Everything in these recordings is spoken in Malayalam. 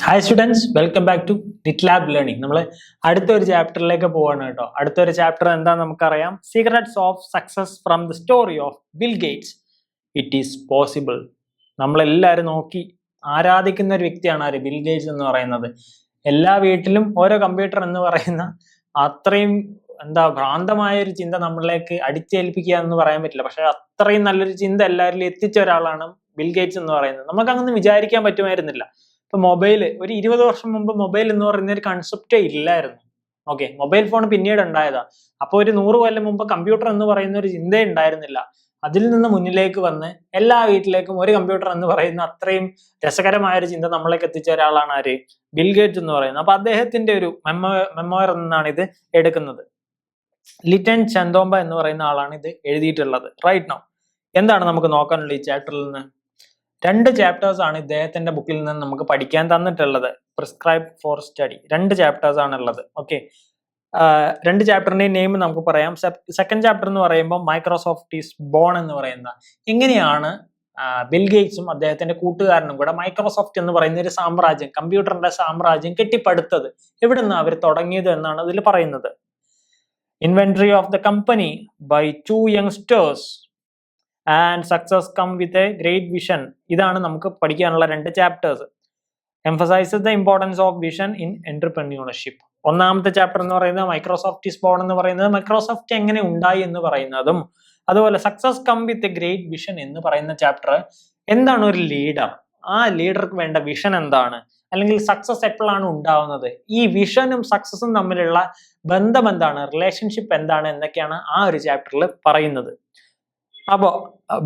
Hi students, welcome back to Litlab learning. നമ്മൾ അടുത്തൊരു ചാപ്റ്ററിലേക്ക് പോവാണ് കേട്ടോ. അടുത്തൊരു ചാപ്റ്റർ എന്താ നമുക്കറിയാം. Secrets of success from the story of Bill Gates. It is possible. നമ്മളെല്ലാവരും നോക്കി ആരാധിക്കുന്ന ഒരു വ്യക്തിയാണ് ആര്? ബിൽ ഗേറ്റ്സ് എന്ന് പറയുന്നത്. എല്ലാ വീട്ടിലും ഓരോ കമ്പ്യൂട്ടർ എന്ന് പറയുന്ന അത്രയും ഭ്രാന്തമായ ഒരു ചിന്ത നമ്മളിലേക്ക് അടിച്ചേൽപ്പിക്കുക എന്ന് പറയാൻ പറ്റില്ല. പക്ഷെ അത്രയും നല്ലൊരു ചിന്ത എല്ലാവരിലും എത്തിച്ച ഒരാളാണ് ബിൽ ഗേറ്റ്സ് എന്ന് പറയുന്നത്. നമുക്ക് അങ്ങനെ വിചാരിക്കാൻ പറ്റുമായിരുന്നില്ല. ഇപ്പൊ മൊബൈല് ഒരു 20 വർഷം മുമ്പ് മൊബൈൽ എന്ന് പറയുന്ന ഒരു കൺസെപ്റ്റേ ഇല്ലായിരുന്നു. ഓക്കെ, മൊബൈൽ ഫോൺ പിന്നീട് ഉണ്ടായതാ. അപ്പൊ ഒരു 100 കൊല്ലം മുമ്പ് കമ്പ്യൂട്ടർ എന്ന് പറയുന്ന ഒരു ചിന്ത ഉണ്ടായിരുന്നില്ല. അതിൽ നിന്ന് മുന്നിലേക്ക് വന്ന് എല്ലാ വീട്ടിലേക്കും ഒരു കമ്പ്യൂട്ടർ എന്ന് പറയുന്ന അത്രയും രസകരമായ ഒരു ചിന്ത നമ്മളേക്ക് എത്തിച്ച ഒരാളാണ് ആര്? ബിൽ ഗേറ്റ്സ് എന്ന് പറയുന്നത്. അപ്പൊ അദ്ദേഹത്തിന്റെ ഒരു മെമ്മോയർ എന്നാണ് ഇത് എടുക്കുന്നത്. ലിറ്റൻ ചന്തോമ്പ എന്ന് പറയുന്ന ആളാണ് ഇത് എഴുതിയിട്ടുള്ളത്. റൈറ്റ് നൗ എന്താണ് നമുക്ക് നോക്കാനുള്ള ഈ ചാപ്റ്ററിൽ നിന്ന്? 2 ചാപ്റ്റേഴ്സ് ആണ് ഇദ്ദേഹത്തിന്റെ ബുക്കിൽ നിന്ന് നമുക്ക് പഠിക്കാൻ തന്നിട്ടുള്ളത്. പ്രിസ്ക്രൈബ് ഫോർ സ്റ്റഡി 2 ചാപ്റ്റേഴ്സ് ആണ് ഉള്ളത്. ഓക്കെ, 2 ചാപ്റ്ററിന്റെയും നെയിം നമുക്ക് പറയാം. സെക്കൻഡ് ചാപ്റ്റർ എന്ന് പറയുമ്പോൾ മൈക്രോസോഫ്റ്റ് ഈസ് ബോൺ എന്ന് പറയുന്ന എങ്ങനെയാണ് ബിൽ ഗേറ്റ്സും അദ്ദേഹത്തിന്റെ കൂട്ടുകാരനും കൂടെ മൈക്രോസോഫ്റ്റ് എന്ന് പറയുന്ന ഒരു സാമ്രാജ്യം, കമ്പ്യൂട്ടറിന്റെ സാമ്രാജ്യം കെട്ടിപ്പടുത്തത്, എവിടെ നിന്നാണ് അവർ തുടങ്ങിയത് എന്നാണ് ഇതിൽ പറയുന്നത്. Inventory of the company by 2 youngsters and success come with a great vision. ഇതാണ് നമുക്ക് പഠിക്കാനുള്ള 2 chapters. Emphasises the importance of vision in entrepreneurship. ഒന്നാമത്തെ ചാപ്റ്റർ എന്ന് പറയുന്നത് മൈക്രോസോഫ്റ്റ് ഈസ് ബോൺ എന്ന് പറയുന്നത് മൈക്രോസോഫ്റ്റ് എങ്ങനെ ഉണ്ടായി എന്ന് പറയുന്നതും, അതുപോലെ success come with a great vision എന്ന് പറയുന്ന ചാപ്റ്റർ എന്താണ് ഒരു ലീഡർ, ആ ലീഡർക്ക് വേണ്ട വിഷൻ എന്താണ്, അല്ലെങ്കിൽ സക്സസ് എപ്പോഴാണ് ഉണ്ടാവുന്നത്, ഈ വിഷനും സക്സസും തമ്മിലുള്ള ബന്ധം എന്താണ്, റിലേഷൻഷിപ്പ് എന്താണ് എന്നൊക്കെയാണ് ആ ഒരു ചാപ്റ്ററിൽ പറയുന്നത്. അപ്പോ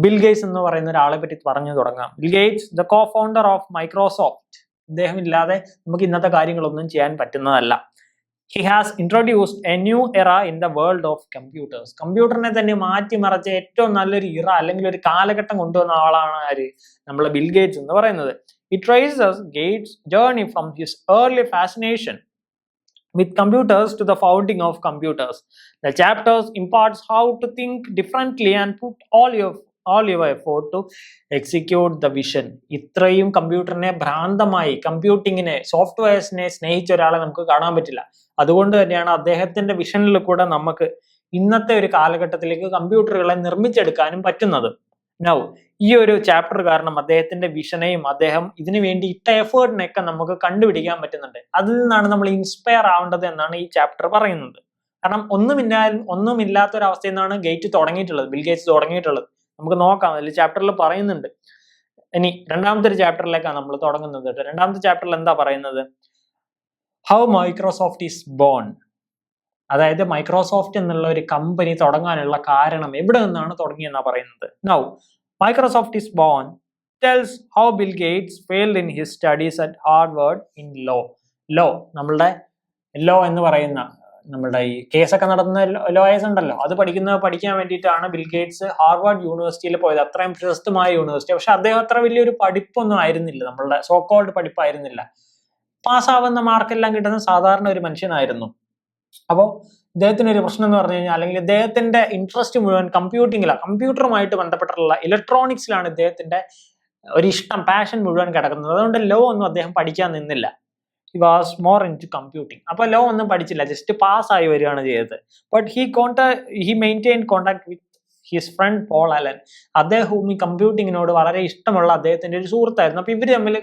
ബിൽ ഗേറ്റ്സ് എന്ന് പറയുന്ന ഒരാളെ പറ്റി പറഞ്ഞു തുടങ്ങാം. Bill Gates the co founder of Microsoft. ഇദ്ദേഹം ഇല്ലാതെ നമുക്ക് ഇന്നത്തെ കാര്യങ്ങളൊന്നും ചെയ്യാൻ പറ്റുന്നതല്ല. He has introduced a new era in the world of computers. കമ്പ്യൂട്ടറിനെ തന്നെ മാറ്റിമറിച്ച ഏറ്റവും നല്ലൊരു ഇറ അല്ലെങ്കിൽ ഒരു കാലഘട്ടം കൊണ്ടുവന്ന ആളാണ് ആര്? നമ്മളെ ബിൽ ഗേറ്റ്സ് എന്ന് പറയുന്നത്. It traces Gates journey from his early fascination with computers to the founding of computers. The chapters imparts how to think differently and put all your effort to execute the vision. ഇത്രയും കമ്പ്യൂട്ടറിനെ ഭ്രാന്തമായി, കമ്പ്യൂട്ടിങ്ങിനെ, സോഫ്റ്റ്വെയർസിനെ സ്നേഹിച്ച ഒരാളെ നമുക്ക് കാണാൻ പറ്റില്ല. അതുകൊണ്ട് തന്നെയാണ് അദ്ദേഹത്തിന്റെ വിഷനിൽ കൂടെ നമുക്ക് ഇന്നത്തെ ഒരു കാലഘട്ടത്തിലേക്ക് കമ്പ്യൂട്ടറുകളെ നിർമ്മിച്ചെടുക്കാനും പറ്റുന്നത്. നൗ ഈ ഒരു ചാപ്റ്റർ കാരണം അദ്ദേഹത്തിന്റെ വിഷനെയും അദ്ദേഹം ഇതിനു വേണ്ടി ഇട്ട എഫേർട്ടിനെയൊക്കെ നമുക്ക് കണ്ടുപിടിക്കാൻ പറ്റുന്നുണ്ട്. അതിൽ നിന്നാണ് നമ്മൾ ഇൻസ്പയർ ആവേണ്ടത് എന്നാണ് ഈ ചാപ്റ്റർ പറയുന്നത്. കാരണം ഒന്നുമില്ലാത്ത ഒരു അവസ്ഥയിൽ നിന്നാണ് ഗേറ്റ് തുടങ്ങിയിട്ടുള്ളത്, ബിൽ ഗേറ്റ്സ് തുടങ്ങിയിട്ടുള്ളത്. നമുക്ക് നോക്കാം, അതിൽ ചാപ്റ്ററിൽ പറയുന്നുണ്ട്. ഇനി രണ്ടാമത്തെ ഒരു ചാപ്റ്ററിലേക്കാണ് നമ്മൾ തുടങ്ങുന്നത്. രണ്ടാമത്തെ ചാപ്റ്ററിൽ എന്താ പറയുന്നത്? How Microsoft is born. അതായത് മൈക്രോസോഫ്റ്റ് എന്നുള്ള ഒരു കമ്പനി തുടങ്ങാനുള്ള കാരണം എവിടെ നിന്നാണ് തുടങ്ങിയെന്നാണ് പറയുന്നത്. Now Microsoft is born tells how Bill Gates failed in his studies at Harvard in law. നമ്മളുടെ ലോ എന്ന് പറയുന്ന നമ്മുടെ ഈ കേസൊക്കെ നടത്തുന്ന ലോയേഴ്സ് ഉണ്ടല്ലോ, അത് പഠിക്കാൻ വേണ്ടിയിട്ടാണ് ബിൽ ഗേറ്റ്സ് ഹാർവാർഡ് യൂണിവേഴ്സിറ്റിയിൽ പോയത്. അത്രയും പ്രശസ്തമായ യൂണിവേഴ്സിറ്റി. പക്ഷെ അദ്ദേഹം അത്ര വലിയൊരു പഠിപ്പൊന്നും ആയിരുന്നില്ല, നമ്മളുടെ സോക്കോൾഡ് പഠിപ്പായിരുന്നില്ല. പാസ്സാവുന്ന മാർക്കെല്ലാം കിട്ടുന്ന സാധാരണ ഒരു മനുഷ്യനായിരുന്നു. അപ്പോൾ ഇദ്ദേഹത്തിന് ഒരു പ്രശ്നം എന്ന് പറഞ്ഞു കഴിഞ്ഞാൽ, അല്ലെങ്കിൽ ഇദ്ദേഹത്തിന്റെ ഇൻട്രസ്റ്റ് മുഴുവൻ കമ്പ്യൂട്ടിങ്ങിലാണ്, കമ്പ്യൂട്ടറുമായിട്ട് ബന്ധപ്പെട്ടിട്ടുള്ള ഇലക്ട്രോണിക്സിലാണ് ഇദ്ദേഹത്തിന്റെ ഒരു ഇഷ്ടം, പാഷൻ മുഴുവൻ കിടക്കുന്നത്. അതുകൊണ്ട് ലോ ഒന്നും അദ്ദേഹം പഠിക്കാൻ നിന്നില്ല. He was more into computing. അപ്പൊ ലോ ഒന്നും പഠിച്ചില്ല, ജസ്റ്റ് പാസ്സായി വരികയാണ് ചെയ്തത്. But he maintain contact with his friend Paul Allen. അദ്ദേഹവും ഈ കമ്പ്യൂട്ടിങ്ങിനോട് വളരെ ഇഷ്ടമുള്ള അദ്ദേഹത്തിന്റെ ഒരു സുഹൃത്തായിരുന്നു. അപ്പൊ ഇവര് തമ്മിൽ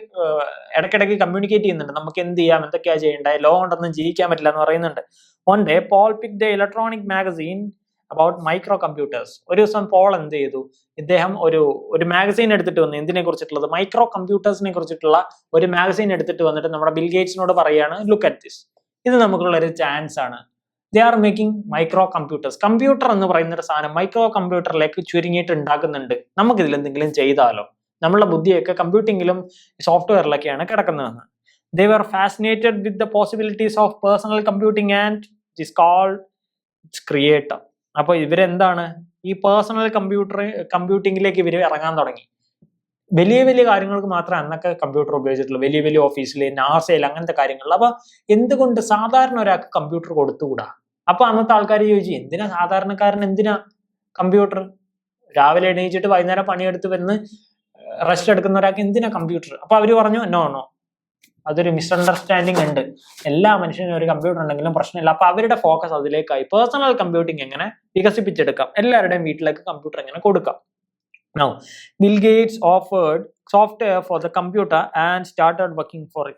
ഇടയ്ക്കിടയ്ക്ക് കമ്മ്യൂണിക്കേറ്റ് ചെയ്യുന്നുണ്ട്. നമുക്ക് എന്ത് ചെയ്യാം, എന്തൊക്കെയാ ചെയ്യേണ്ടത്, ലോ കൊണ്ടൊന്നും ജീവിക്കാൻ പറ്റില്ല എന്ന് പറയുന്നുണ്ട്. One day, Paul picked the electronic magazine about micro computers. ഒരു ദിവസം പോൾ എന്ത് ചെയ്തു? ഇദ്ദേഹം ഒരു മാഗസീൻ എടുത്തിട്ട് വന്നു. എന്തിനെ കുറിച്ചിട്ടുള്ളത്? മൈക്രോ കമ്പ്യൂട്ടേഴ്സിനെ കുറിച്ചിട്ടുള്ള ഒരു മാഗസീൻ എടുത്തിട്ട് വന്നിട്ട് നമ്മുടെ ബിൽ ഗേറ്റ്സിനോട് പറയാണ്, ലുക്ക് അറ്റ് ദിസ്, ഇത് നമുക്കുള്ള ഒരു ചാൻസ് ആണ്. They are making micro computers. Computer എന്ന് പറയുന്ന ഒരു സാധനം മൈക്രോ കമ്പ്യൂട്ടറിലേക്ക് ചുരുങ്ങിയിട്ട് ഉണ്ടാക്കുന്നുണ്ട്. നമുക്കിതിൽ എന്തെങ്കിലും ചെയ്താലോ? നമ്മളുടെ ബുദ്ധിയൊക്കെ കമ്പ്യൂട്ടിങ്ങിലും സോഫ്റ്റ്വെയറിലൊക്കെയാണ് കിടക്കുന്നതെന്ന്. They were fascinated with the possibilities of personal computing and is called its creator. അപ്പൊ ഇവരെന്താണ്, ഈ പേഴ്സണൽ കമ്പ്യൂട്ടിങ്ങിലേക്ക് ഇവർ ഇറങ്ങാൻ തുടങ്ങി. വലിയ വലിയ കാര്യങ്ങൾക്ക് മാത്രമേ അന്നൊക്കെ കമ്പ്യൂട്ടർ ഉപയോഗിച്ചിട്ടുള്ളൂ, വലിയ വലിയ ഓഫീസിൽ, നാസയിൽ, അങ്ങനത്തെ കാര്യങ്ങളിൽ. അപ്പൊ എന്തുകൊണ്ട് സാധാരണ ഒരാൾക്ക് കമ്പ്യൂട്ടർ കൊടുത്തുകൂടാ? അപ്പൊ അന്നത്തെ ആൾക്കാർ ചോദിച്ചു, എന്തിനാ സാധാരണക്കാരൻ എന്തിനാ കമ്പ്യൂട്ടർ? രാവിലെ എണീച്ചിട്ട് വൈകുന്നേരം പണിയെടുത്ത് വന്ന് റെസ്റ്റ് എടുക്കുന്ന ഒരാൾക്ക് എന്തിനാ കമ്പ്യൂട്ടർ? അപ്പൊ അവര് പറഞ്ഞു, നോ, അതൊരു മിസ്അണ്ടർസ്റ്റാൻഡിങ് ഉണ്ട്. എല്ലാ മനുഷ്യനും ഒരു കമ്പ്യൂട്ടർ ഉണ്ടെങ്കിലും പ്രശ്നമില്ല. അപ്പൊ അവരുടെ ഫോക്കസ് അതിലേക്കായി. പേഴ്സണൽ കമ്പ്യൂട്ടിംഗ് എങ്ങനെ വികസിപ്പിച്ചെടുക്കാം, എല്ലാവരുടെയും വീട്ടിലേക്ക് കമ്പ്യൂട്ടർ എങ്ങനെ കൊടുക്കാം. Now, Bill Gates offered software for the computer and started working for it.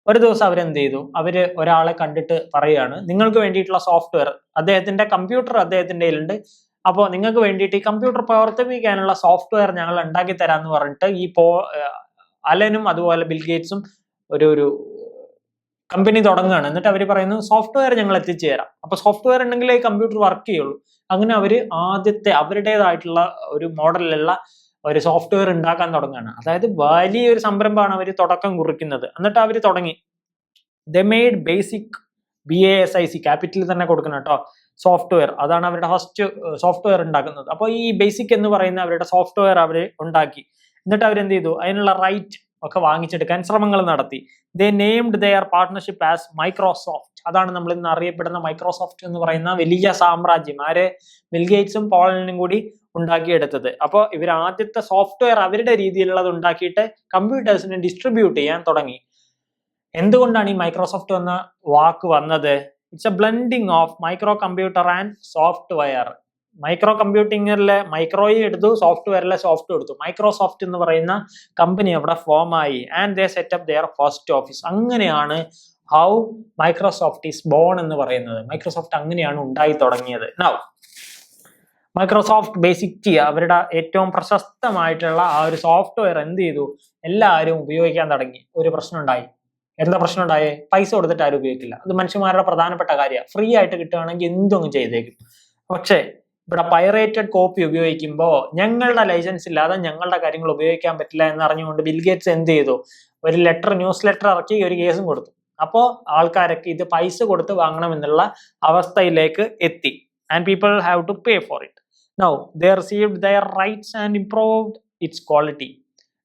ഒരു ദിവസം അവരെന്ത് ചെയ്തു, അവര് ഒരാളെ കണ്ടിട്ട് പറയുകയാണ്, നിങ്ങൾക്ക് വേണ്ടിയിട്ടുള്ള സോഫ്റ്റ്വെയർ, അദ്ദേഹത്തിന്റെ കമ്പ്യൂട്ടർ അദ്ദേഹത്തിന്റെ കയ്യിലുണ്ട്, അപ്പോൾ നിങ്ങൾക്ക് വേണ്ടിയിട്ട് ഈ കമ്പ്യൂട്ടർ പ്രവർത്തിപ്പിക്കാനുള്ള സോഫ്റ്റ്വെയർ ഞങ്ങൾ ഉണ്ടാക്കി തരാമെന്ന് പറഞ്ഞിട്ട് ഈ അലനും അതുപോലെ ബിൽ ഗേറ്റ്സും ഒരു കമ്പനി തുടങ്ങുകയാണ്. എന്നിട്ട് അവർ പറയുന്നു സോഫ്റ്റ്വെയർ ഞങ്ങൾ എത്തിച്ചു തരാം. അപ്പൊ സോഫ്റ്റ്വെയർ ഉണ്ടെങ്കിലേ ഈ കമ്പ്യൂട്ടർ വർക്ക് ചെയ്യുള്ളൂ. അങ്ങനെ അവര് ആദ്യത്തെ അവരുടേതായിട്ടുള്ള ഒരു മോഡലിലുള്ള ഒരു സോഫ്റ്റ്വെയർ ഉണ്ടാക്കാൻ തുടങ്ങുകയാണ്. അതായത് വലിയൊരു സംരംഭമാണ് അവർ തുടക്കം കുറിക്കുന്നത്. എന്നിട്ട് അവർ തുടങ്ങി. They made basic BASIC capital തന്നെ കൊടുക്കണം കേട്ടോ, സോഫ്റ്റ്വെയർ. അതാണ് അവരുടെ ഫസ്റ്റ് സോഫ്റ്റ്വെയർ ഉണ്ടാക്കുന്നത്. അപ്പോൾ ഈ ബേസിക് എന്ന് പറയുന്ന അവരുടെ സോഫ്റ്റ്വെയർ അവർ ഉണ്ടാക്കി. എന്നിട്ട് അവരെന്ത് ചെയ്തു, അതിനുള്ള റൈറ്റ് ഒക്കെ വാങ്ങിച്ചെടുക്കാൻ ശ്രമങ്ങൾ നടത്തി. They named their partnership as Microsoft. അതാണ് നമ്മൾ ഇന്ന് അറിയപ്പെടുന്ന മൈക്രോസോഫ്റ്റ് എന്ന് പറയുന്ന വലിയ സാമ്രാജ്യം. ആര്? ബിൽ ഗേറ്റ്സും പോളിനും കൂടി ഉണ്ടാക്കിയെടുത്തത്. അപ്പോൾ ഇവർ ആദ്യത്തെ സോഫ്റ്റ്വെയർ അവരുടെ രീതിയിലുള്ളത് ഉണ്ടാക്കിയിട്ട് കമ്പ്യൂട്ടേഴ്സിനെ ഡിസ്ട്രിബ്യൂട്ട് ചെയ്യാൻ തുടങ്ങി. എന്തുകൊണ്ടാണ് ഈ മൈക്രോസോഫ്റ്റ് എന്ന വാക്ക് വന്നത്? It's a blending of micro computer and software. Micro കമ്പ്യൂട്ടിങ്ങിലെ മൈക്രോയും എടുത്തു, സോഫ്റ്റ്വെയറിലെ സോഫ്റ്റ് എടുത്തു. മൈക്രോസോഫ്റ്റ് എന്ന് പറയുന്ന കമ്പനി അവിടെ ഫോം ആയി. And they setup there first office. അങ്ങനെയാണ് ഹൗ മൈക്രോസോഫ്റ്റ് ഈസ് ബോൺ എന്ന് പറയുന്നത്. മൈക്രോസോഫ്റ്റ് അങ്ങനെയാണ് ഉണ്ടായി തുടങ്ങിയത്. നൗ മൈക്രോസോഫ്റ്റ് ബേസിക് അവരുടെ ഏറ്റവും പ്രശസ്തമായിട്ടുള്ള ആ ഒരു സോഫ്റ്റ്വെയർ എന്ത് ചെയ്തു, എല്ലാവരും ഉപയോഗിക്കാൻ തുടങ്ങി. ഒരു പ്രശ്നം ഉണ്ടായി. എന്താ പ്രശ്നം ഉണ്ടായേ? പൈസ കൊടുത്തിട്ട് ആരും ഉപയോഗിക്കില്ല. അത് മനുഷ്യന്മാരുടെ പ്രധാനപ്പെട്ട കാര്യമാണ്. ഫ്രീ ആയിട്ട് കിട്ടുകയാണെങ്കിൽ എന്തൊന്നും ചെയ്തേക്കും. പക്ഷേ ഇവിടെ പൈറേറ്റഡ് കോപ്പി ഉപയോഗിക്കുമ്പോൾ ഞങ്ങളുടെ ലൈസൻസ് ഇല്ലാതെ ഞങ്ങളുടെ കാര്യങ്ങൾ ഉപയോഗിക്കാൻ പറ്റില്ല എന്നറിഞ്ഞുകൊണ്ട് ബിൽ ഗേറ്റ്സ് എന്ത് ചെയ്തു, ഒരു ന്യൂസ് ലെറ്റർ ഇറക്കി ഒരു കേസും കൊടുത്തു. അപ്പോൾ ആൾക്കാരൊക്കെ ഇത് പൈസ കൊടുത്ത് വാങ്ങണം എന്നുള്ള അവസ്ഥയിലേക്ക് എത്തി. And people have to pay for it. Now they received their rights and improved its quality.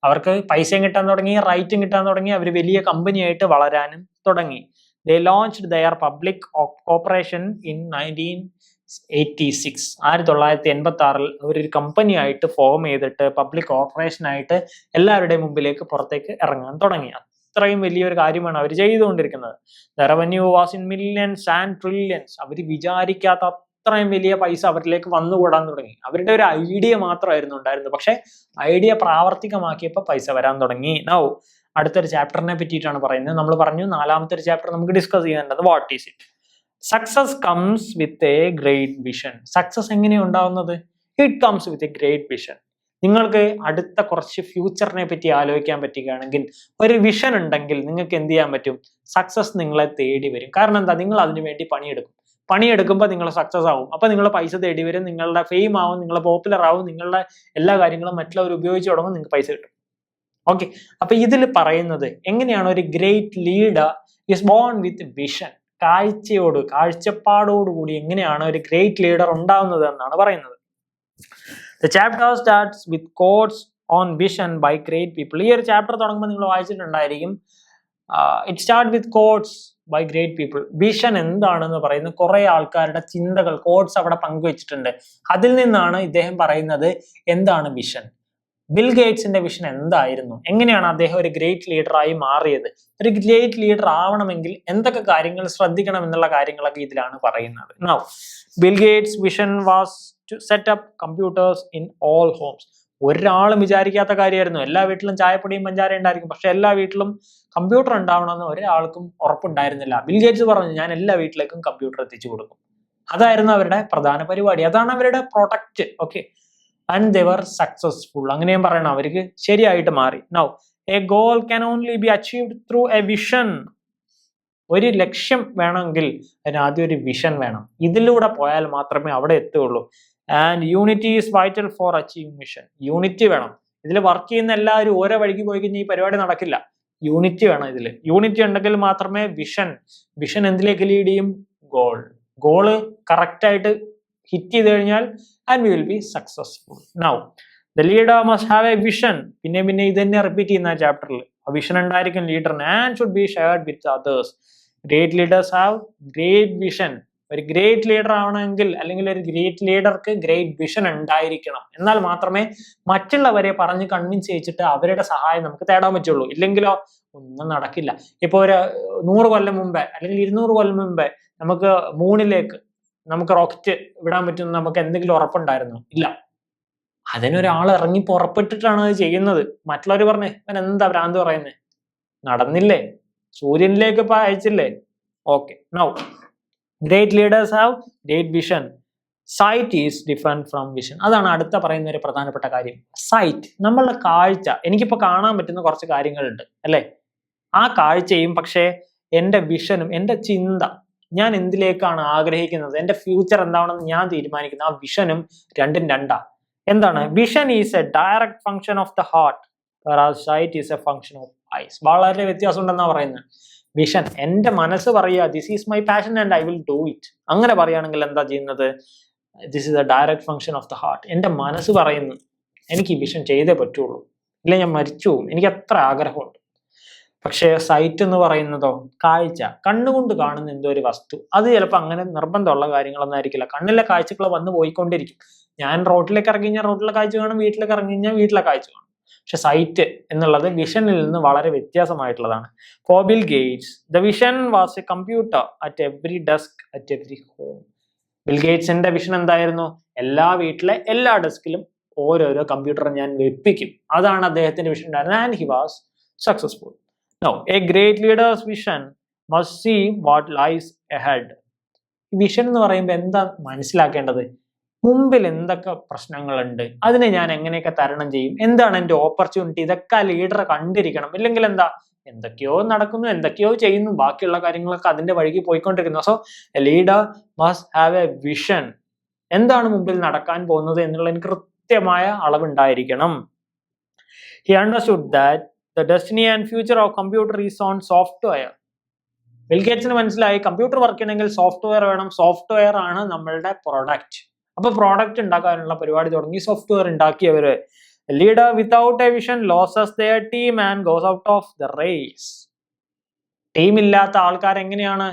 അവർക്ക് പൈസയും കിട്ടാൻ തുടങ്ങി, റൈറ്റും കിട്ടാൻ തുടങ്ങി, അവർ വലിയ കമ്പനിയായിട്ട് വളരാനും തുടങ്ങി. They launched their public corporation in 1986. 1986 അവരൊരു കമ്പനി ആയിട്ട് ഫോം ചെയ്തിട്ട് പബ്ലിക് കോർപ്പറേഷൻ ആയിട്ട് എല്ലാവരുടെയും മുമ്പിലേക്ക് പുറത്തേക്ക് ഇറങ്ങാൻ തുടങ്ങി. അത്രയും വലിയൊരു കാര്യമാണ് അവർ ചെയ്തുകൊണ്ടിരിക്കുന്നത്. The revenue was in millions and trillions. അവർ വിചാരിക്കാത്ത അത്രയും വലിയ പൈസ അവരിലേക്ക് വന്നുകൂടാൻ തുടങ്ങി. അവരുടെ ഒരു ഐഡിയ മാത്രമായിരുന്നു ഉണ്ടായിരുന്നത്, പക്ഷെ ഐഡിയ പ്രാവർത്തികമാക്കിയപ്പോൾ പൈസ വരാൻ തുടങ്ങി. നൗ അടുത്തൊരു ചാപ്റ്ററിനെ പറ്റിയിട്ടാണ് പറയുന്നത്. നമ്മൾ പറഞ്ഞു 4ാമത്തെ ഒരു ചാപ്റ്റർ നമുക്ക് ഡിസ്കസ് ചെയ്യേണ്ടത് what is it. Success comes with a great vision. Success എങ്ങനെയാണ് ഉണ്ടാവുന്നത്? It comes with a great vision. നിങ്ങൾക്ക് അടുത്ത കുറച്ച് ഫ്യൂച്ചറിനെ പറ്റി ആലോചിക്കാൻ പറ്റുകയാണെങ്കിൽ, ഒരു വിഷൻ ഉണ്ടെങ്കിൽ നിങ്ങൾക്ക് എന്ത് ചെയ്യാൻ പറ്റും? സക്സസ് നിങ്ങളെ തേടി വരും. കാരണം എന്താ? നിങ്ങൾ അതിനു വേണ്ടി പണിയെടുക്കുമ്പോൾ നിങ്ങൾ സക്സസ് ആവും. അപ്പൊ നിങ്ങൾ പൈസ തേടി വരും, നിങ്ങളുടെ ഫെയിം ആവും, നിങ്ങൾ പോപ്പുലർ ആവും, നിങ്ങളുടെ എല്ലാ കാര്യങ്ങളും മറ്റുള്ളവർ ഉപയോഗിച്ച് തുടങ്ങും, നിങ്ങൾക്ക് പൈസ കിട്ടും. ഓക്കെ, അപ്പൊ ഇതിൽ പറയുന്നത് എങ്ങനെയാണ് ഒരു great leader is born with vision. കാഴ്ചപ്പാടോടുകൂടി എങ്ങനെയാണ് ഒരു ഗ്രേറ്റ് ലീഡർ ഉണ്ടാവുന്നത് എന്നാണ് പറയുന്നത്. The chapter starts with quotes on vision by great people. ഈ ഒരു ചാപ്റ്റർ തുടങ്ങുമ്പോൾ നിങ്ങൾ വായിച്ചിട്ടുണ്ടായിരിക്കും, it start with quotes by great people. Vision എന്താണെന്ന് പറയുന്ന കുറെ ആൾക്കാരുടെ ചിന്തകൾ, കോട്സ് അവിടെ പങ്കുവെച്ചിട്ടുണ്ട്. അതിൽ നിന്നാണ് ഇദ്ദേഹം പറയുന്നത് എന്താണ് വിഷൻ. ബിൽ ഗേറ്റ്സിന്റെ വിഷൻ എന്തായിരുന്നു, എങ്ങനെയാണ് അദ്ദേഹം ഒരു ഗ്രേറ്റ് ലീഡറായി മാറിയത്, ഒരു ഗ്രേറ്റ് ലീഡർ ആവണമെങ്കിൽ എന്തൊക്കെ കാര്യങ്ങൾ ശ്രദ്ധിക്കണം എന്നുള്ള കാര്യങ്ങളൊക്കെ ഇതിലാണ് പറയുന്നത്. Now Bill Gates vision was to set up computers in all homes. ഒരാളും വിചാരിക്കാത്ത കാര്യമായിരുന്നു. എല്ലാ വീട്ടിലും ചായപ്പൊടിയും പഞ്ചാര ഉണ്ടായിരിക്കും, പക്ഷെ എല്ലാ വീട്ടിലും കമ്പ്യൂട്ടർ ഉണ്ടാവണമെന്ന് ഒരാൾക്കും ഉറപ്പുണ്ടായിരുന്നില്ല. ബിൽ ഗേറ്റ്സ് പറഞ്ഞു, ഞാൻ എല്ലാ വീട്ടിലേക്കും കമ്പ്യൂട്ടർ എത്തിച്ചു കൊടുക്കും. അതായിരുന്നു അവരുടെ പ്രധാന പരിപാടി, അതാണ് അവരുടെ product. Okay, and they were successful. അങ്ങനെയും പറയണം, അവർക്ക് ശരിയായിട്ട് മാറി. Now a goal can only be achieved through a vision. ഒരു ലക്ഷ്യം വേണമെങ്കിൽ അതിന് ആദ്യം ഒരു വിഷൻ വേണം. ഇതിലൂടെ പോയാൽ മാത്രമേ അവിടെ എത്തുകയുള്ളൂ. And unity is vital for achieving mission. Unity വേണം. ഇതിൽ വർക്ക് ചെയ്യുന്ന എല്ലാവരും ഓരോ വഴിക്ക് പോയി കഴിഞ്ഞാൽ ഈ പരിപാടി നടക്കില്ല. യൂണിറ്റി വേണം. ഇതിൽ യൂണിറ്റി ഉണ്ടെങ്കിൽ മാത്രമേ വിഷൻ എന്തിലേക്ക് ലീഡ് ചെയ്യും? ഗോള് കറക്റ്റ് ആയിട്ട് ഹിറ്റ് ചെയ്ത് കഴിഞ്ഞാൽ and we will be successful. Now the leader must have a vision. പിന്നെ ഇത് തന്നെ റിപ്പീറ്റ് ചെയ്യുന്ന ചാപ്റ്ററിൽ ആ വിഷൻ ഉണ്ടായിരിക്കും ലീഡറിന്. And should be shared with others. Great leaders have great vision. ഒരു ഗ്രേറ്റ് ലീഡർ ആവണമെങ്കിൽ, അല്ലെങ്കിൽ ഒരു ഗ്രേറ്റ് ലീഡർക്ക് ഗ്രേറ്റ് വിഷൻ ഉണ്ടായിരിക്കണം. എന്നാൽ മാത്രമേ മറ്റുള്ളവരെ പറഞ്ഞ് കൺവിൻസ് ചെയ്യിച്ചിട്ട് അവരുടെ സഹായം നമുക്ക് തേടാൻ പറ്റുള്ളൂ. ഇല്ലെങ്കിലോ ഒന്നും നടക്കില്ല. ഇപ്പൊ ഒരു 100 കൊല്ലം മുമ്പേ അല്ലെങ്കിൽ 200 കൊല്ലം മുമ്പേ നമുക്ക് മൂണിലേക്ക് നമുക്ക് റോക്കറ്റ് വിടാൻ പറ്റുമെന്ന് നമുക്ക് എന്തെങ്കിലും ഉറപ്പുണ്ടായിരുന്നോ? ഇല്ല. അതിനൊരാൾ ഇറങ്ങി പുറപ്പെട്ടിട്ടാണ് അത് ചെയ്യുന്നത്. മറ്റുള്ളവർ പറഞ്ഞേ ഇവൻ എന്താ ഭ്രാന്ത് പറയുന്നത്? നടന്നില്ലേ? സൂര്യനിലേക്ക് ഇപ്പൊ അയച്ചില്ലേ? Okay. Now great leaders have great vision. Sight is different from vision. അതാണ് അടുത്ത പറയുന്ന ഒരു പ്രധാനപ്പെട്ട കാര്യം. സൈറ്റ്, നമ്മളുടെ കാഴ്ച. എനിക്കിപ്പോ കാണാൻ പറ്റുന്ന കുറച്ച് കാര്യങ്ങളുണ്ട് അല്ലെ? ആ കാഴ്ചയും പക്ഷേ എൻ്റെ വിഷനും എൻ്റെ ചിന്ത, ഞാൻ എന്തിലേക്കാണ് ആഗ്രഹിക്കുന്നത്, എൻ്റെ ഫ്യൂച്ചർ എന്താണെന്ന് ഞാൻ തീരുമാനിക്കുന്നത്, ആ വിഷനും രണ്ടും രണ്ടാ. എന്താണ്? Vision is a direct function of the heart, sight is a function of eyes. വളരെ വ്യത്യാസം ഉണ്ടെന്നാ പറയുന്നത്. വിഷൻ, എൻ്റെ മനസ്സ് പറയുക this is my passion and I will do it. അങ്ങനെ പറയുകയാണെങ്കിൽ എന്താ ചെയ്യുന്നത്? This is a direct function of the heart. എൻ്റെ മനസ്സ് പറയുന്നു എനിക്ക് ഈ വിഷൻ ചെയ്തേ പറ്റുള്ളൂ, ഇല്ല ഞാൻ മരിച്ചു പോകും, എനിക്ക് അത്ര ആഗ്രഹമുണ്ട്. പക്ഷേ സൈറ്റ് എന്ന് പറയുന്നതോ, കാഴ്ച, കണ്ണുകൊണ്ട് കാണുന്ന എന്തോ ഒരു വസ്തു, അത് ചിലപ്പോൾ അങ്ങനെ നിർബന്ധമുള്ള കാര്യങ്ങളൊന്നും ആയിരിക്കില്ല. കണ്ണിലെ കാഴ്ചകൾ വന്ന് പോയിക്കൊണ്ടിരിക്കും. ഞാൻ റോഡിലേക്ക് ഇറങ്ങി കഴിഞ്ഞാൽ റോഡിലെ കാഴ്ച കാണും, വീട്ടിലേക്ക് ഇറങ്ങി കഴിഞ്ഞാൽ വീട്ടിലെ കാഴ്ച കാണും. പക്ഷെ സൈറ്റ് എന്നുള്ളത് വിഷനിൽ നിന്ന് വളരെ വ്യത്യാസമായിട്ടുള്ളതാണ്. For Bill Gates the vision was a computer at every desk at every home. Bill ഗേറ്റ്സിന്റെ വിഷൻ എന്തായിരുന്നു? എല്ലാ വീട്ടിലെ എല്ലാ ഡെസ്കിലും ഓരോരോ കമ്പ്യൂട്ടർ ഞാൻ വെപ്പിക്കും. അതാണ് അദ്ദേഹത്തിന്റെ വിഷൻ ഉണ്ടായിരുന്നത്. And he was successful. Now a great leader's vision must see what lies ahead. Vision എന്ന് പറയുമ്പോൾ എന്താ മനസ്സിലാക്കേണ്ടത്? മുമ്പിൽ എന്തൊക്കെ പ്രശ്നങ്ങളുണ്ട്, അതിനെ ഞാൻ എങ്ങനെയൊക്കെ തരണം ചെയ്യും, എന്താണ് എൻ്റെ ഓപ്പർച്യൂണിറ്റി, ഇതൊക്കെ ലീഡർ കണ്ടിരിക്കണം. ഇല്ലെങ്കിൽ എന്താ, എന്തൊക്കെയോ നടക്കുന്നു, എന്തൊക്കെയോ ചെയ്യുന്നു, ബാക്കിയുള്ള കാര്യങ്ങളൊക്കെ അതിന്റെ വഴിക്ക് പോയിക്കൊണ്ടിരിക്കുന്നു. So a leader must have a vision. എന്താണ് മുമ്പിൽ നടക്കാൻ പോകുന്നത് എന്നുള്ളതിന് കൃത്യമായ അളവുണ്ടായിരിക്കണം. He understood that the destiny and future of computer is on software. Bill ഗേറ്റ്സിന് മനസ്സിലായി കമ്പ്യൂട്ടർ വർക്ക് ചെയ്യണമെങ്കിൽ സോഫ്റ്റ്വെയർ വേണം, സോഫ്റ്റ്വെയർ ആണ് നമ്മളുടെ പ്രൊഡക്റ്റ്. അപ്പൊ പ്രോഡക്റ്റ് ഉണ്ടാക്കാനുള്ള പരിപാടി തുടങ്ങി, സോഫ്റ്റ്വെയർ ഉണ്ടാക്കിയവര്. Leader without a vision loses their team and goes out of the race. Team ഇല്ലാത്ത ആൾക്കാർ എങ്ങനെയാണ്?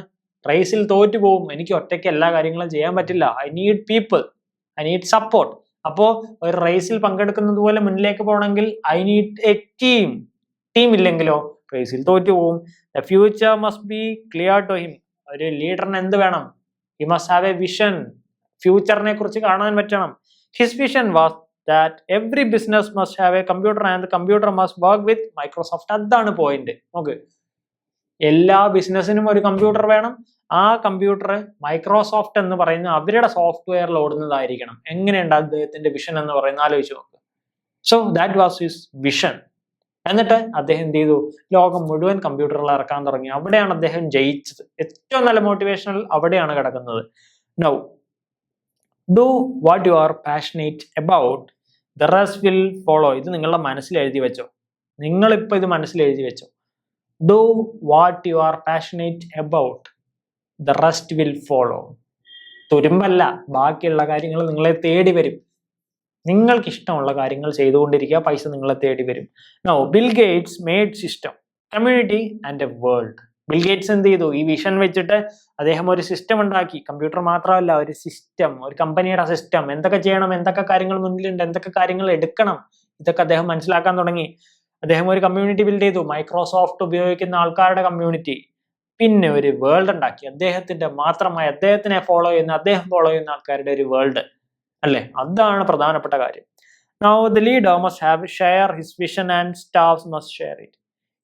റേസിൽ തോറ്റു പോകും. എനിക്ക് ഒറ്റയ്ക്ക് എല്ലാ കാര്യങ്ങളും ചെയ്യാൻ പറ്റില്ല, I need people, I need support. അപ്പോ ഒരു റേസിൽ പങ്കെടുക്കുന്നത് പോലെ മുന്നിലേക്ക് പോകണമെങ്കിൽ I need a team. Team ഇല്ലെങ്കിലോ റേസിൽ തോറ്റു പോകും. The future must be clear to him. ഒരു ലീഡറിന് എന്ത് വേണം? He must have a vision. ഫ്യൂച്ചറിനെ കുറിച്ച് കാണാൻ പറ്റണം. His vision was that every business must have a computer and the computer must work with Microsoft. അതാണ് പോയിന്റ്. നോക്ക്, എല്ലാ ബിസിനസ്സിനും ഒരു കമ്പ്യൂട്ടർ വേണം. ആ കമ്പ്യൂട്ടർ മൈക്രോസോഫ്റ്റ് എന്ന് പറയുന്ന അവരുടെ സോഫ്റ്റ്വെയറിൽ ഓടുന്നതായിരിക്കണം. എങ്ങനെയുണ്ട് അദ്ദേഹത്തിന്റെ വിഷൻ എന്ന് പറയുന്നത്? ആലോചിച്ച് നോക്ക്. So that was his vision. എന്നിട്ട് അദ്ദേഹം എന്ത് ചെയ്തു? ലോകം മുഴുവൻ കമ്പ്യൂട്ടറിൽ ഇറക്കാൻ തുടങ്ങി. അവിടെയാണ് അദ്ദേഹം ജയിച്ചത്. ഏറ്റവും നല്ല മോട്ടിവേഷണൽ അവിടെയാണ് കിടക്കുന്നത്. Now do what you are passionate about, the rest will follow. ഇത് നിങ്ങളുടെ മനസ്സിൽ എഴുതി വെച്ചോ. നിങ്ങളിപ്പോൾ ഇത് മനസ്സിൽ എഴുതി വെച്ചോ. Do what you are passionate about, the rest will follow. തുരുമ്പല്ല, ബാക്കിയുള്ള കാര്യങ്ങൾ നിങ്ങളെ തേടി വരും. നിങ്ങൾക്ക് ഇഷ്ടമുള്ള കാര്യങ്ങൾ ചെയ്തുകൊണ്ടിരിക്കുക, പൈസ നിങ്ങളെ തേടി വരും. No, Bill Gates made system, community and a world. Bill Gates എന്ത് ചെയ്തു? ഈ വിഷൻ വെച്ചിട്ട് അദ്ദേഹം ഒരു സിസ്റ്റം ഉണ്ടാക്കി. കമ്പ്യൂട്ടർ മാത്രമല്ല, ഒരു സിസ്റ്റം, ഒരു കമ്പനിയുടെ സിസ്റ്റം. എന്തൊക്കെ ചെയ്യണം, എന്തൊക്കെ കാര്യങ്ങൾ മുന്നിലുണ്ട്, എന്തൊക്കെ കാര്യങ്ങൾ എടുക്കണം, ഇതൊക്കെ അദ്ദേഹം മനസ്സിലാക്കാൻ തുടങ്ങി. അദ്ദേഹം ഒരു കമ്മ്യൂണിറ്റി ബിൽഡ് ചെയ്തു, മൈക്രോസോഫ്റ്റ് ഉപയോഗിക്കുന്ന ആൾക്കാരുടെ കമ്മ്യൂണിറ്റി. പിന്നെ ഒരു വേൾഡ് ഉണ്ടാക്കി, അദ്ദേഹത്തിന്റെ മാത്രമായി, അദ്ദേഹത്തിനെ ഫോളോ ചെയ്യുന്ന, അദ്ദേഹം ഫോളോ ചെയ്യുന്ന ആൾക്കാരുടെ ഒരു വേൾഡ്. അല്ലേ? അതാണ് പ്രധാനപ്പെട്ട കാര്യം. Now the leader must have share his vision and staff must share it.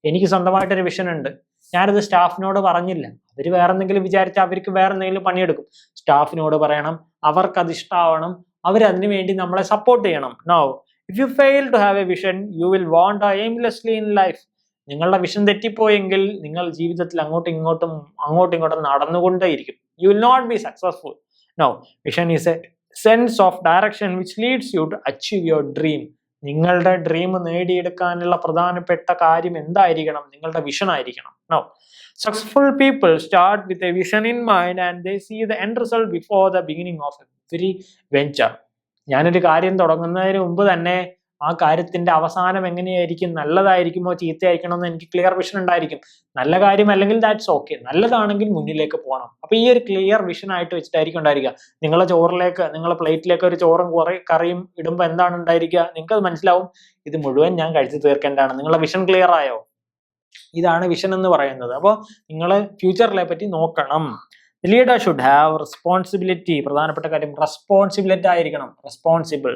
എനിക്ക് സ്വന്തമായിട്ടൊരു വിഷൻ ഉണ്ട്, ഞാനത് സ്റ്റാഫിനോട് പറഞ്ഞില്ല. അവർ വേറെ എന്തെങ്കിലും വിചാരിച്ചാൽ അവർക്ക് വേറെ എന്തെങ്കിലും പണിയെടുക്കും. സ്റ്റാഫിനോട് പറയണം, അവർക്കത് ഇഷ്ടമാവണം, അവരതിനു വേണ്ടി നമ്മളെ സപ്പോർട്ട് ചെയ്യണം. Now if you fail to have a vision you will wander aimlessly in life. നിങ്ങളുടെ വിഷൻ തെറ്റിപ്പോയെങ്കിൽ നിങ്ങൾ ജീവിതത്തിൽ അങ്ങോട്ടും ഇങ്ങോട്ടും നടന്നുകൊണ്ടേയിരിക്കും. You will not be successful. Now vision is a sense of direction which leads you to achieve your dream. നിങ്ങളുടെ ഡ്രീം നേടിയെടുക്കാനുള്ള പ്രധാനപ്പെട്ട കാര്യം എന്തായിരിക്കണം? നിങ്ങളുടെ വിഷൻ ആയിരിക്കണം. Now successful people start with a vision in mind and they see the end result before the beginning of every venture. ഞാനൊരു കാര്യം തുടങ്ങുന്നതിന് മുമ്പ് തന്നെ ആ കാര്യത്തിന്റെ അവസാനം എങ്ങനെയായിരിക്കും, നല്ലതായിരിക്കുമോ ചീത്തയായിരിക്കണോ എന്ന് എനിക്ക് ക്ലിയർ വിഷൻ ഉണ്ടായിരിക്കും. നല്ല കാര്യം അല്ലെങ്കിൽ ദാറ്റ്സ് ഓക്കെ, നല്ലതാണെങ്കിൽ മുന്നിലേക്ക് പോകണം. അപ്പൊ ഈ ഒരു ക്ലിയർ വിഷൻ ആയിട്ട് വെച്ചിട്ടായിരിക്കും ഉണ്ടായിരിക്കുക. നിങ്ങളുടെ ചോറിലേക്ക്, നിങ്ങളുടെ പ്ലേറ്റിലേക്ക് ഒരു ചോറും കറിയും ഇടുമ്പോൾ എന്താണ് ഉണ്ടായിരിക്കുക? നിങ്ങൾക്ക് അത് മനസ്സിലാവും, ഇത് മുഴുവൻ ഞാൻ കഴിച്ചു തീർക്കേണ്ടതാണ്. നിങ്ങളുടെ വിഷൻ ക്ലിയർ ആയോ? ഇതാണ് വിഷൻ എന്ന് പറയുന്നത്. അപ്പോൾ നിങ്ങൾ ഫ്യൂച്ചറിനെ പറ്റി നോക്കണം. ലീഡർ ഷുഡ് ഹാവ് റെസ്പോൺസിബിലിറ്റി, പ്രധാനപ്പെട്ട കാര്യം റെസ്പോൺസിബിലിറ്റി ആയിരിക്കണം, responsible.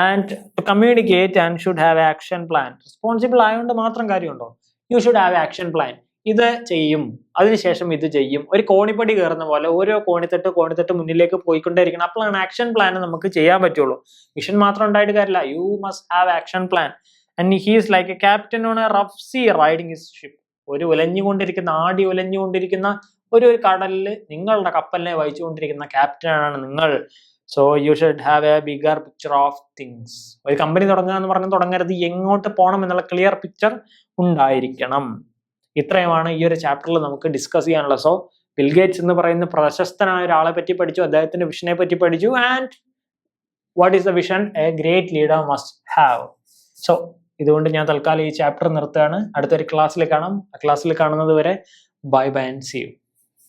And to communicate and should have action plan. Responsible ആയതുകൊണ്ട് മാത്രം കാര്യമുണ്ടോ? You should have action plan. ഇത് ചെയ്യും, അതിനുശേഷം ഇത് ചെയ്യും. ഒരു കോണിപ്പടി കയറുന്ന പോലെ ഓരോ കോണിത്തെട്ട് മുന്നിലേക്ക് പോയിക്കൊണ്ടേയിരിക്കണം. അപ്പോഴാണ് ആക്ഷൻ പ്ലാൻ നമുക്ക് ചെയ്യാൻ പറ്റുള്ളൂ. വിഷൻ മാത്രം ഉണ്ടായിട്ട് കാര്യമില്ല. You must have action plan. And he is like a captain on a rough sea riding his ship. ഒരു ആടി ഉലഞ്ഞുകൊണ്ടിരിക്കുന്ന ഒരു കടലിൽ നിങ്ങളുടെ കപ്പലിനെ വഹിച്ചുകൊണ്ടിരിക്കുന്ന ക്യാപ്റ്റനാണ് നിങ്ങൾ. So you should have A bigger picture of things. ഒരു കമ്പനി തുടങ്ങുക എന്ന് പറഞ്ഞ് തുടങ്ങരുത്, എങ്ങോട്ട് പോകണം എന്നുള്ള ക്ലിയർ പിക്ചർ ഉണ്ടായിരിക്കണം. ഇത്രയുമാണ് ഈ ഒരു ചാപ്റ്ററിൽ നമുക്ക് ഡിസ്കസ് ചെയ്യാനുള്ളത്. സോ ബിൽ ഗേറ്റ്സ് എന്ന് പറയുന്ന പ്രശസ്തനായ ഒരാളെ പറ്റി പഠിച്ചു, അദ്ദേഹത്തിന്റെ വിഷനെ പറ്റി പഠിച്ചു. And what is the vision A great leader must have. So ഇതുകൊണ്ട് ഞാൻ തൽക്കാലം ഈ ചാപ്റ്റർ നിർത്തുകയാണ്. അടുത്തൊരു ക്ലാസ്സിൽ കാണാം. ആ ക്ലാസ്സിൽ കാണുന്നത് വരെ bye bye and see U.